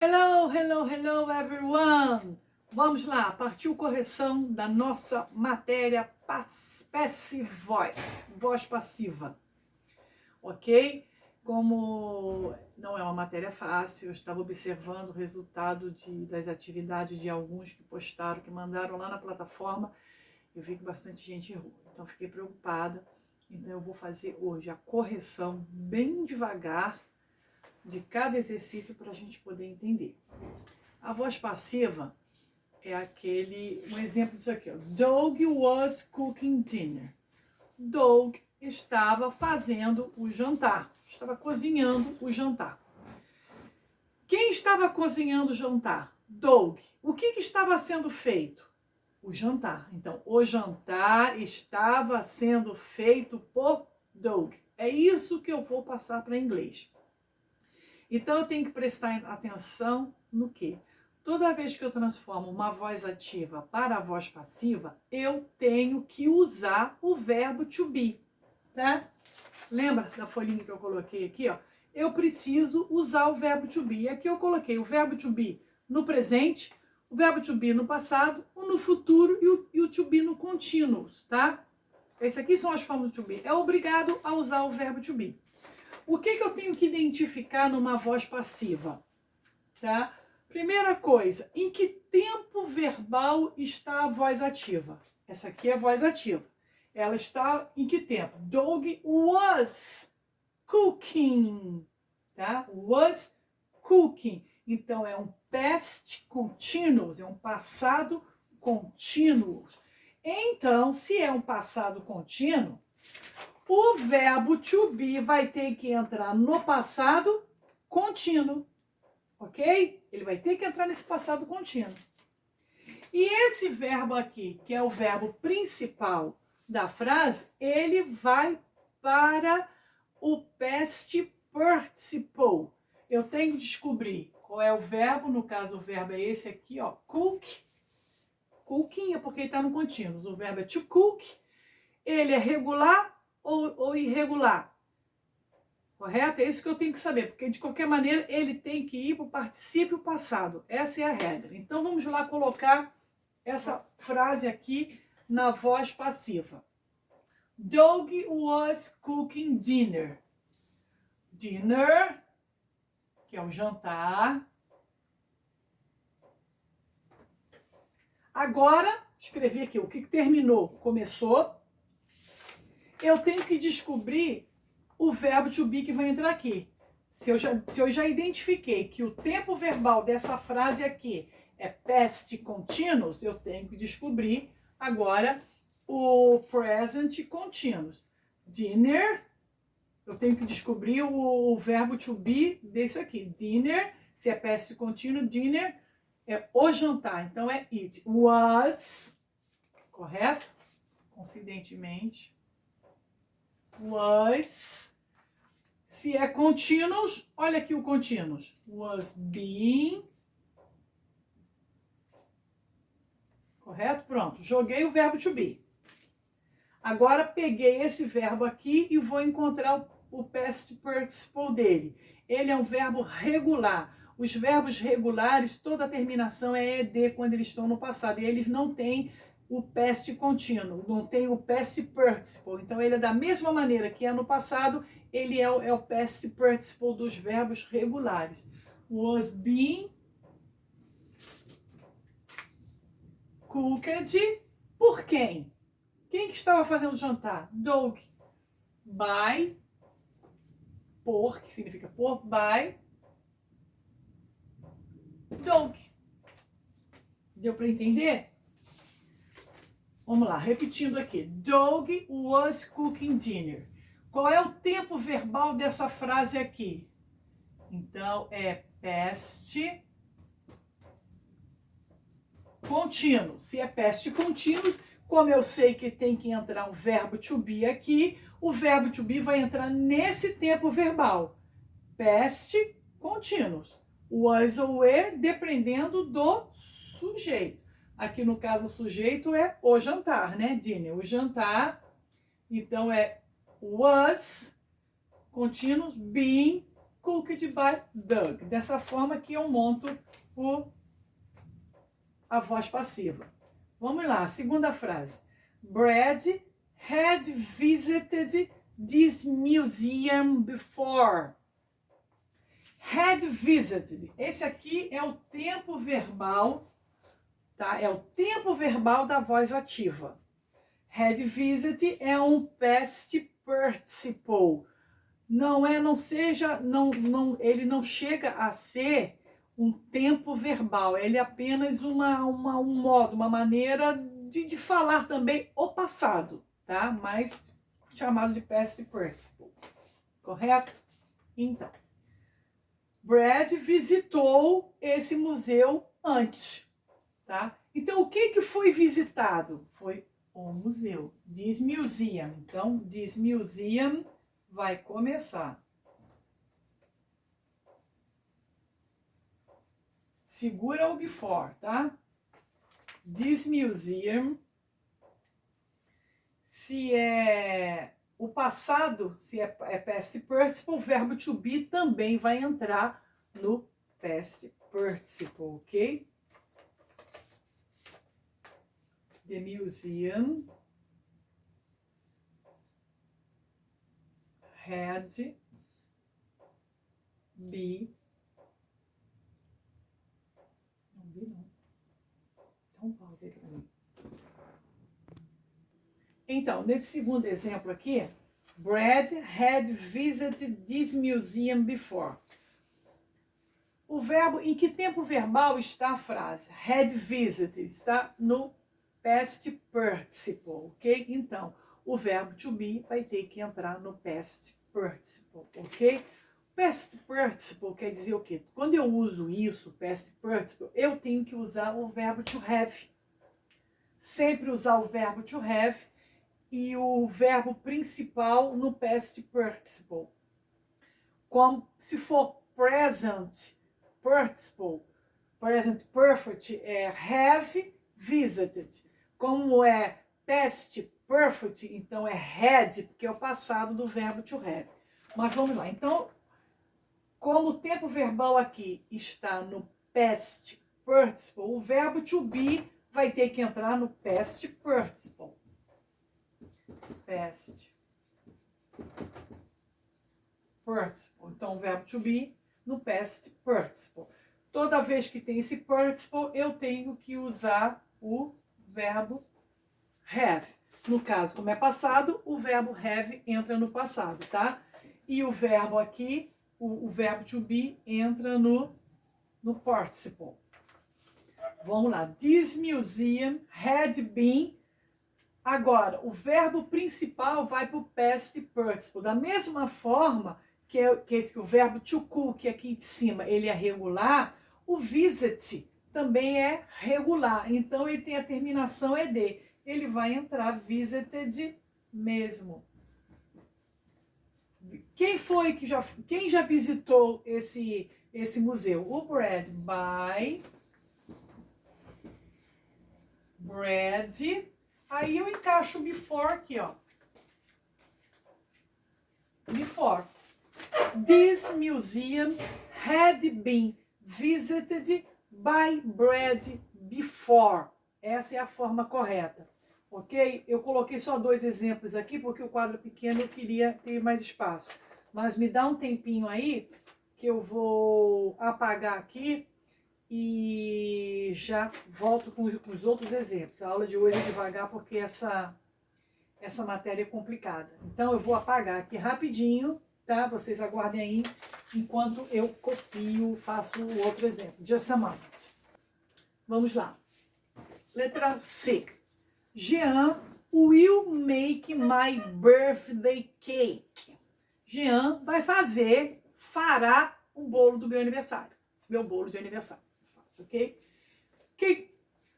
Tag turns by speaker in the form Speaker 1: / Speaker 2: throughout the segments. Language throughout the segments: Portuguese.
Speaker 1: Hello, hello, hello everyone! Vamos lá, partiu correção da nossa matéria passive voice, voz passiva, ok? Como não é uma matéria fácil, eu estava observando o resultado das atividades de alguns que postaram, que mandaram lá na plataforma, eu vi que bastante gente errou, então fiquei preocupada, então eu vou fazer hoje a correção bem devagar, de cada exercício para a gente poder entender. A voz passiva é um exemplo disso aqui, ó. Doug was cooking dinner. Doug estava fazendo o jantar, estava cozinhando o jantar. Quem estava cozinhando o jantar? Doug. O que estava sendo feito? O jantar. Então, o jantar estava sendo feito por Doug. É isso que eu vou passar para inglês. Então eu tenho que prestar atenção no quê? Toda vez que eu transformo uma voz ativa para a voz passiva, eu tenho que usar o verbo to be, tá? Lembra da folhinha que eu coloquei aqui, ó? Eu preciso usar o verbo to be. E aqui eu coloquei o verbo to be no presente, o verbo to be no passado, o no futuro e o to be no continuous, tá? Esse aqui são as formas do to be. É obrigado a usar o verbo to be. O que eu tenho que identificar numa voz passiva? Tá? Primeira coisa, em que tempo verbal está a voz ativa? Essa aqui é a voz ativa. Ela está em que tempo? Doug was cooking. Tá? Was cooking. Então é um past continuous, é um passado contínuo. Então, se é um passado contínuo, o verbo to be vai ter que entrar no passado contínuo, ok? Ele vai ter que entrar nesse passado contínuo. E esse verbo aqui, que é o verbo principal da frase, ele vai para o past participle. Eu tenho que descobrir qual é o verbo, no caso o verbo é esse aqui, ó, cook. Cooking é porque ele está no contínuo. O verbo é to cook, ele é regular ou irregular? Correto? É isso que eu tenho que saber, porque de qualquer maneira ele tem que ir para o particípio passado. Essa é a regra. Então vamos lá colocar essa frase aqui na voz passiva. Doug was cooking dinner. Dinner, que é o jantar. Agora, escrevi aqui o que terminou, começou. Eu tenho que descobrir o verbo to be que vai entrar aqui. Se eu já identifiquei que o tempo verbal dessa frase aqui é past continuous, eu tenho que descobrir agora o present continuous. Dinner, eu tenho que descobrir o verbo to be desse aqui. Dinner, se é past continuous, dinner é o jantar, então é it. Was, correto? Coincidentemente. Was. Se é contínuos, olha aqui o contínuos. Was being. Correto? Pronto. Joguei o verbo to be. Agora peguei esse verbo aqui e vou encontrar o past participle dele. Ele é um verbo regular. Os verbos regulares, toda a terminação é ed quando eles estão no passado. E eles não têm o past contínuo, não tem o past participle. Então ele é da mesma maneira que é no passado, ele é o past participle dos verbos regulares. Was being cooked por quem? Quem que estava fazendo o jantar? Doug. By, por, que significa por, by Doug. Deu para entender? Vamos lá, repetindo aqui. Doug was cooking dinner. Qual é o tempo verbal dessa frase aqui? Então, é past contínuo. Se é past contínuo, como eu sei que tem que entrar um verbo to be aqui, o verbo to be vai entrar nesse tempo verbal. Past continuous. Was ou were, dependendo do sujeito. Aqui no caso o sujeito é o jantar, né, Dinner? O jantar, então é was, continuous, being cooked by Doug. Dessa forma que eu monto a voz passiva. Vamos lá, segunda frase. Brad had visited this museum before. Had visited. Esse aqui é o tempo verbal, tá? É o tempo verbal da voz ativa. Had visited é um past participle. Ele não chega a ser um tempo verbal. Ele é apenas um modo, uma maneira de falar também o passado, tá? Mas chamado de past participle. Correto? Então, Brad visitou esse museu antes, tá? Então, o que foi visitado? Foi o museu. This museum. Então, this museum vai começar. Segura o before, tá? This museum. Se é o passado, se é past participle, o verbo to be também vai entrar no past participle, ok? The museum had be. Não vi, não. Então, pausa aí para mim. Então, nesse segundo exemplo aqui, Brad had visited this museum before. O verbo, em que tempo verbal está a frase? Had visited, está no past participle, ok? Então, o verbo to be vai ter que entrar no past participle, ok? Past participle quer dizer o quê? Quando eu uso isso, past participle, eu tenho que usar o verbo to have. Sempre usar o verbo to have e o verbo principal no past participle. Como se for present participle, present perfect é have visited. Como é past perfect, então é had, porque é o passado do verbo to have. Mas vamos lá. Então, como o tempo verbal aqui está no past participle, o verbo to be vai ter que entrar no past participle. Past participle. Então, o verbo to be no past participle. Toda vez que tem esse participle, eu tenho que usar o verbo have. No caso, como é passado, o verbo have entra no passado, tá? E o verbo aqui, o verbo to be, entra no participle. Vamos lá. This museum had been. Agora, o verbo principal vai para o past participle. Da mesma forma que o verbo to cook aqui de cima, ele é regular, o visit também é regular. Então, ele tem a terminação ed. Ele vai entrar visited mesmo. Quem já visitou esse museu? O Brad. Aí eu encaixo before aqui, ó. Before. This museum had been visited by Brad before. Essa é a forma correta, ok? Eu coloquei só 2 exemplos aqui porque o quadro pequeno eu queria ter mais espaço. Mas me dá um tempinho aí que eu vou apagar aqui e já volto com os outros exemplos. A aula de hoje é devagar porque essa matéria é complicada. Então eu vou apagar aqui rapidinho, tá? Vocês aguardem aí enquanto eu copio, faço o outro exemplo. Just a moment. Vamos lá. Letra C. Jean will make my birthday cake. Jean fará o bolo do meu aniversário. Meu bolo de aniversário. Ok? Que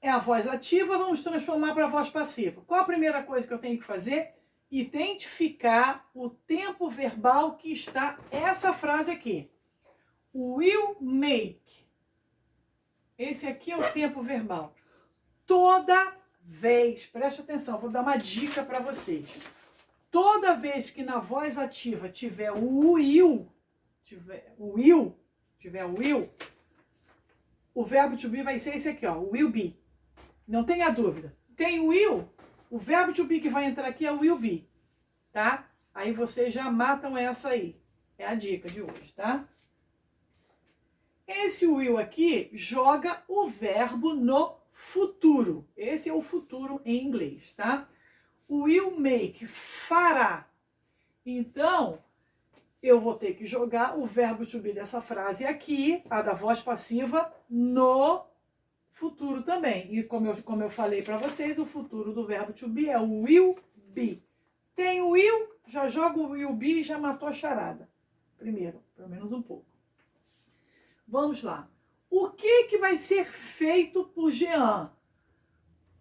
Speaker 1: é a voz ativa, vamos transformar para a voz passiva. Qual a primeira coisa que eu tenho que fazer? Identificar o tempo verbal que está essa frase aqui. Will make. Esse aqui é o tempo verbal. Toda vez, preste atenção, vou dar uma dica para vocês. Toda vez que na voz ativa tiver o will, tiver o will, o verbo to be vai ser esse aqui, ó, will be. Não tenha dúvida. Tem o will, o verbo to be que vai entrar aqui é o will be, tá? Aí vocês já matam essa aí. É a dica de hoje, tá? Esse will aqui joga o verbo no futuro. Esse é o futuro em inglês, tá? Will make, fará. Então, eu vou ter que jogar o verbo to be dessa frase aqui, a da voz passiva, no futuro também. E como eu falei para vocês, o futuro do verbo to be é o will be. Tem o will, já joga o will be e já matou a charada. Primeiro, pelo menos um pouco. Vamos lá. O que vai ser feito por Jean?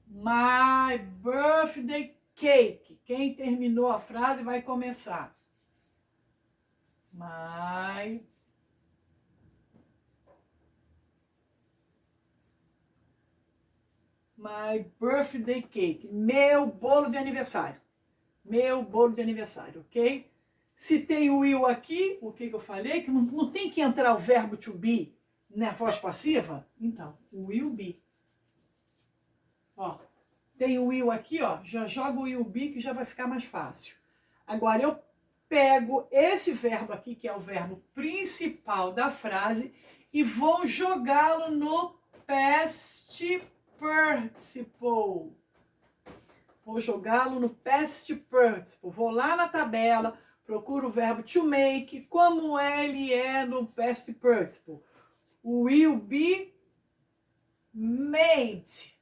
Speaker 1: My birthday cake. Quem terminou a frase vai começar. My birthday cake. Meu bolo de aniversário. Meu bolo de aniversário, ok? Se tem o will aqui, o que eu falei? Que não tem que entrar o verbo to be na voz passiva? Então, will be. Ó, tem o will aqui, ó. Já joga o will be que já vai ficar mais fácil. Agora, eu pego esse verbo aqui, que é o verbo principal da frase, e vou jogá-lo no past participle. Vou jogá-lo no past participle. Vou lá na tabela, procuro o verbo to make, como ele é no past participle. Will be made.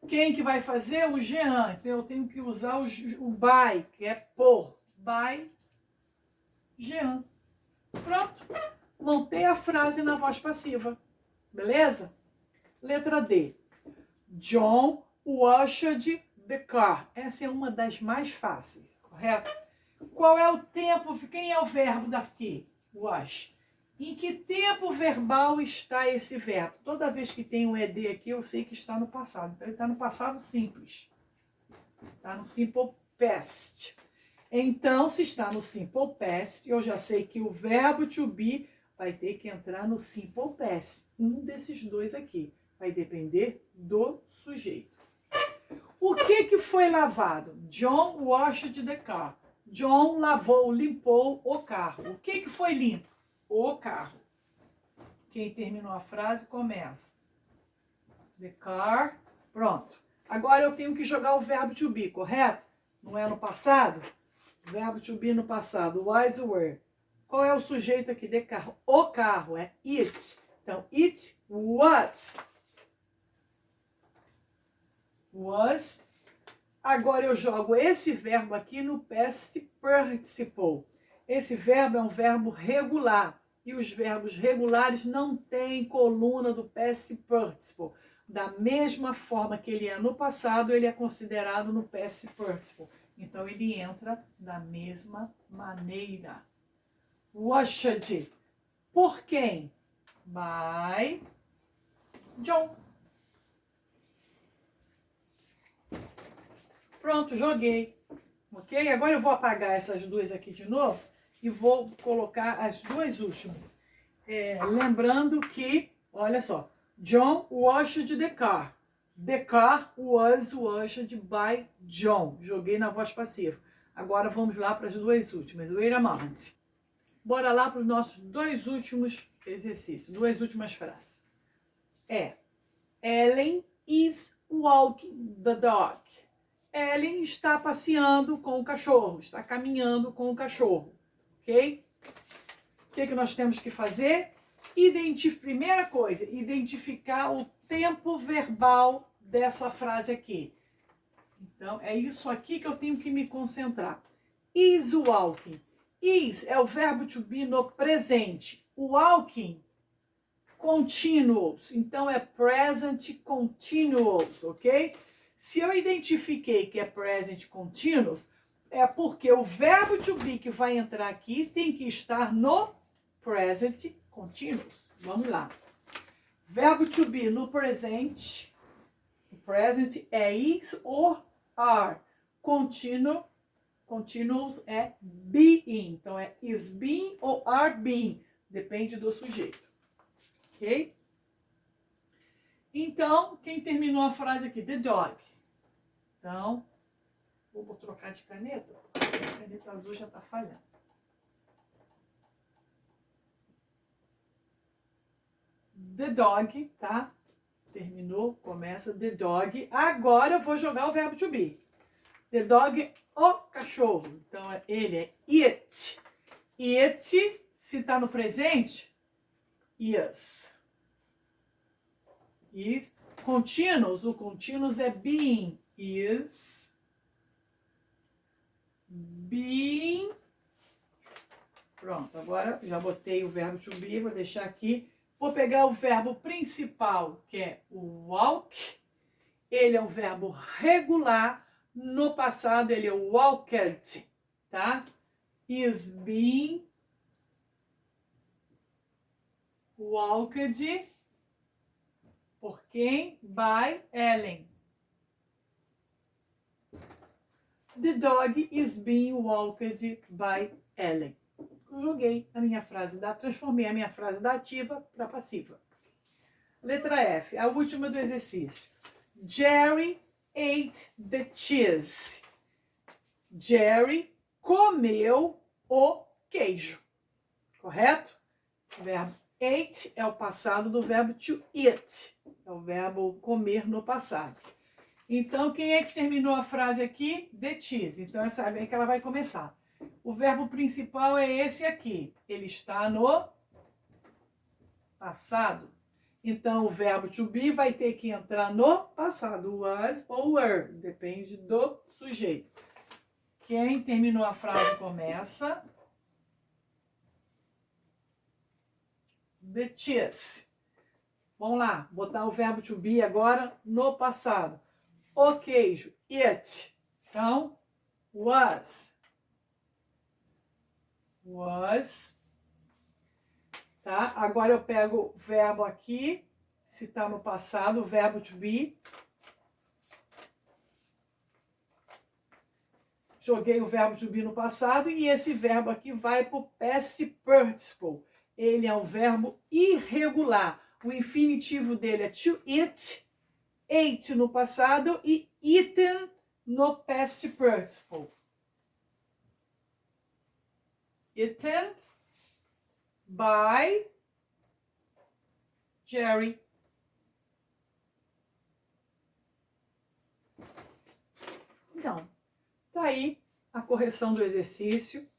Speaker 1: Quem que vai fazer? O Jean. Então, eu tenho que usar o by, que é por. By Jean. Pronto. Montei a frase na voz passiva. Beleza? Letra D. John washed the car. Essa é uma das mais fáceis, correto? Qual é o tempo? Quem é o verbo daqui? Wash. Em que tempo verbal está esse verbo? Toda vez que tem um ED aqui, eu sei que está no passado. Então, ele está no passado simples. Está no simple past. Então, se está no simple past, eu já sei que o verbo to be vai ter que entrar no simple past. Um desses dois aqui. Vai depender do sujeito. O que foi lavado? John washed the car. John lavou, limpou o carro. O que foi limpo? O carro. Quem terminou a frase começa. The car. Pronto. Agora eu tenho que jogar o verbo to be, correto? Não é no passado? Verbo to be no passado. Was, were. Qual é o sujeito aqui de carro? O carro é it. Então, it was. Was. Agora eu jogo esse verbo aqui no past participle. Esse verbo é um verbo regular. E os verbos regulares não têm coluna do past participle. Da mesma forma que ele é no passado, ele é considerado no past participle. Então, ele entra da mesma maneira. Washed. Por quem? By John. Pronto, joguei. Ok? Agora eu vou apagar essas duas aqui de novo e vou colocar as duas últimas. Lembrando que, olha só, John washed the car. The car was washed by John. Joguei na voz passiva. Agora vamos lá para as duas últimas. Wait a moment. Bora lá para os nossos dois últimos exercícios, duas últimas frases. Ellen is walking the dog. Ellen está passeando com o cachorro, está caminhando com o cachorro, ok? O que nós temos que fazer? Primeira coisa, identificar o tempo verbal dessa frase aqui. Então, é isso aqui que eu tenho que me concentrar. Is walking. Is é o verbo to be no presente. Walking, continuous. Então, é present continuous, ok? Se eu identifiquei que é present continuous, é porque o verbo to be que vai entrar aqui tem que estar no present continuous. Vamos lá. Verbo to be no presente. O present é is ou are. Contínuo continuous é being. Então, é is being ou are being. Depende do sujeito. Ok? Então, quem terminou a frase aqui? The dog. Então, vou trocar de caneta. A caneta azul já está falhando. The dog, tá? Terminou, começa the dog. Agora eu vou jogar o verbo to be. The dog, o cachorro. Então, ele é it. It, se está no presente, is. Is. Continuous, o continuous é being. Is being. Pronto, agora já botei o verbo to be, vou deixar aqui. Vou pegar o verbo principal, que é o walk. Ele é um verbo regular. No passado, ele é o walked, tá? Is being walked por quem? By Ellen. The dog is being walked by Ellen. Joguei a minha frase transformei a minha frase da ativa para passiva. Letra F, a última do exercício. Jerry ate the cheese. Jerry comeu o queijo. Correto? O verbo ate é o passado do verbo to eat. É o verbo comer no passado. Então, quem é que terminou a frase aqui? The cheese. Então, essa é aí que ela vai começar. O verbo principal é esse aqui. Ele está no passado. Então, o verbo to be vai ter que entrar no passado. Was ou were. Depende do sujeito. Quem terminou a frase começa. The cheese. Vamos lá. Botar o verbo to be agora no passado. O queijo. It. Então, was. Was. Tá? Agora eu pego o verbo aqui, se está no passado, o verbo to be. Joguei o verbo to be no passado e esse verbo aqui vai para o past participle. Ele é um verbo irregular. O infinitivo dele é to eat, ate no passado e eaten no past participle. Eaten by Jerry. Então, tá aí a correção do exercício,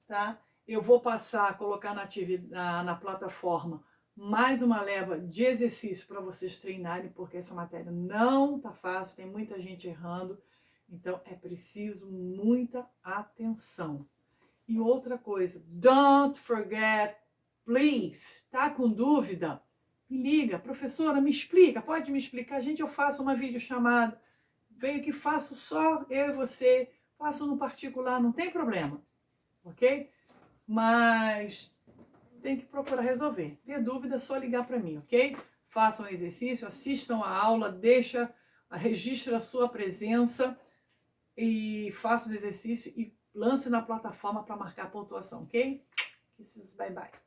Speaker 1: tá? Eu vou passar a colocar na plataforma mais uma leva de exercício para vocês treinarem, porque essa matéria não tá fácil, tem muita gente errando, então é preciso muita atenção. E outra coisa, don't forget, please, tá com dúvida? Me liga, professora, me explica, pode me explicar? Gente, eu faço uma videochamada, venho aqui, faço só eu e você, faço no particular, não tem problema, ok? Mas tem que procurar resolver. Ter dúvida é só ligar para mim, ok? Façam exercício, assistam a aula, registre a sua presença e faça o exercício e lance na plataforma para marcar a pontuação, ok? Kisses, bye bye.